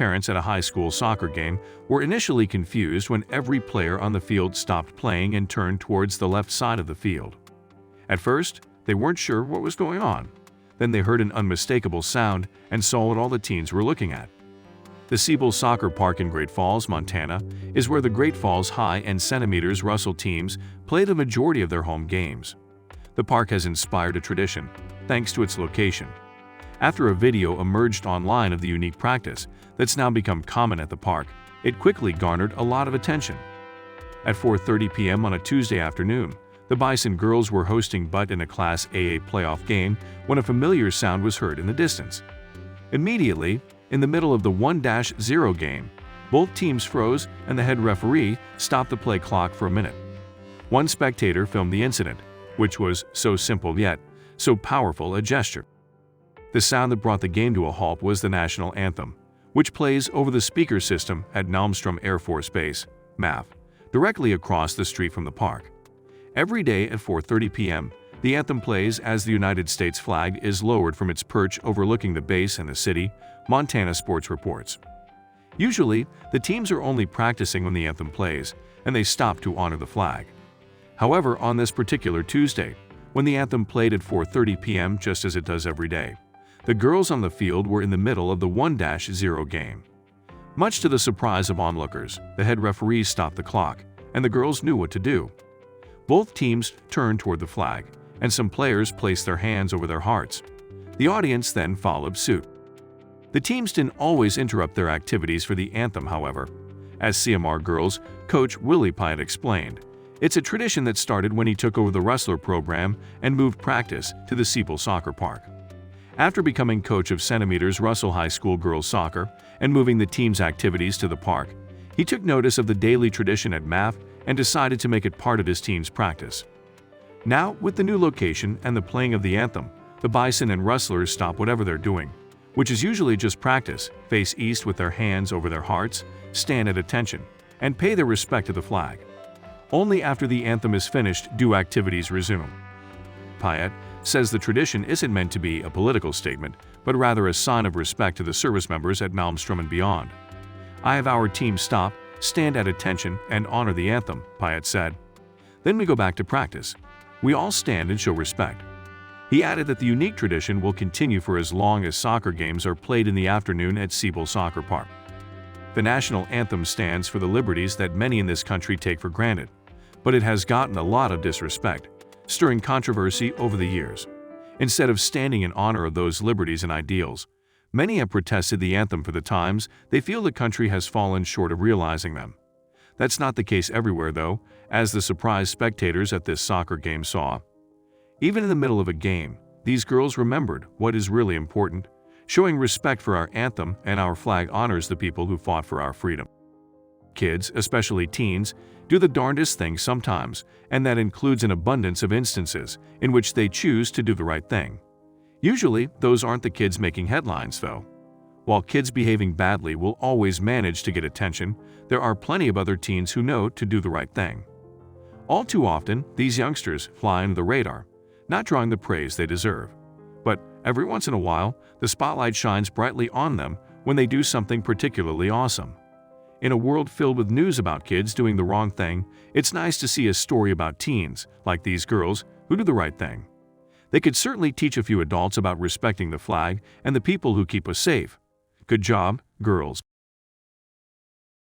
parents at a high school soccer game were initially confused when every player on the field stopped playing and turned towards the left side of the field. At first, they weren't sure what was going on. Then they heard an unmistakable sound and saw what all the teens were looking at. The Siebel Soccer Park in Great Falls, Montana, is where the Great Falls High and Centimeters Russell teams play the majority of their home games. The park has inspired a tradition, thanks to its location. After a video emerged online of the unique practice that's now become common at the park, it quickly garnered a lot of attention. At 4:30 p.m. on a Tuesday afternoon, the Bison girls were hosting Butt in a Class AA playoff game when a familiar sound was heard in the distance. Immediately, in the middle of the 1-0 game, both teams froze and the head referee stopped the play clock for a minute. One spectator filmed the incident, which was so simple yet so powerful a gesture. The sound that brought the game to a halt was the national anthem, which plays over the speaker system at Malmstrom Air Force Base, MAF, directly across the street from the park. Every day at 4:30 p.m., the anthem plays as the United States flag is lowered from its perch overlooking the base and the city, Montana Sports reports. Usually, the teams are only practicing when the anthem plays, and they stop to honor the flag. However, on this particular Tuesday, when the anthem played at 4:30 p.m. just as it does every day, the girls on the field were in the middle of the 1-0 game. Much to the surprise of onlookers, the head referee stopped the clock, and the girls knew what to do. Both teams turned toward the flag, and some players placed their hands over their hearts. The audience then followed suit. The teams didn't always interrupt their activities for the anthem, however. As CMR girls coach Willie Pyatt explained, it's a tradition that started when he took over the wrestler program and moved practice to the Siebel Soccer Park. After becoming coach of Centimeters Russell High School girls soccer and moving the team's activities to the park, he took notice of the daily tradition at MAF and decided to make it part of his team's practice. Now, with the new location and the playing of the anthem, the Bison and wrestlers stop whatever they're doing, which is usually just practice, face east with their hands over their hearts, stand at attention, and pay their respect to the flag. Only after the anthem is finished do activities resume. Pyatt says the tradition isn't meant to be a political statement, but rather a sign of respect to the service members at Malmstrom and beyond. I have our team stop, stand at attention, and honor the anthem, Pyatt said. Then we go back to practice. We all stand and show respect. He added that the unique tradition will continue for as long as soccer games are played in the afternoon at Siebel Soccer Park. The national anthem stands for the liberties that many in this country take for granted, but it has gotten a lot of disrespect, stirring controversy over the years. Instead of standing in honor of those liberties and ideals, many have protested the anthem for the times they feel the country has fallen short of realizing them. That's not the case everywhere, though, as the surprised spectators at this soccer game saw. Even in the middle of a game, these girls remembered what is really important. Showing respect for our anthem and our flag honors the people who fought for our freedom. Kids, especially teens, do the darndest thing sometimes, and that includes an abundance of instances in which they choose to do the right thing. Usually, those aren't the kids making headlines, though. While kids behaving badly will always manage to get attention, there are plenty of other teens who know to do the right thing. All too often, these youngsters fly under the radar, not drawing the praise they deserve. But every once in a while, the spotlight shines brightly on them when they do something particularly awesome. In a world filled with news about kids doing the wrong thing, it's nice to see a story about teens, like these girls, who do the right thing. They could certainly teach a few adults about respecting the flag and the people who keep us safe. Good job, girls.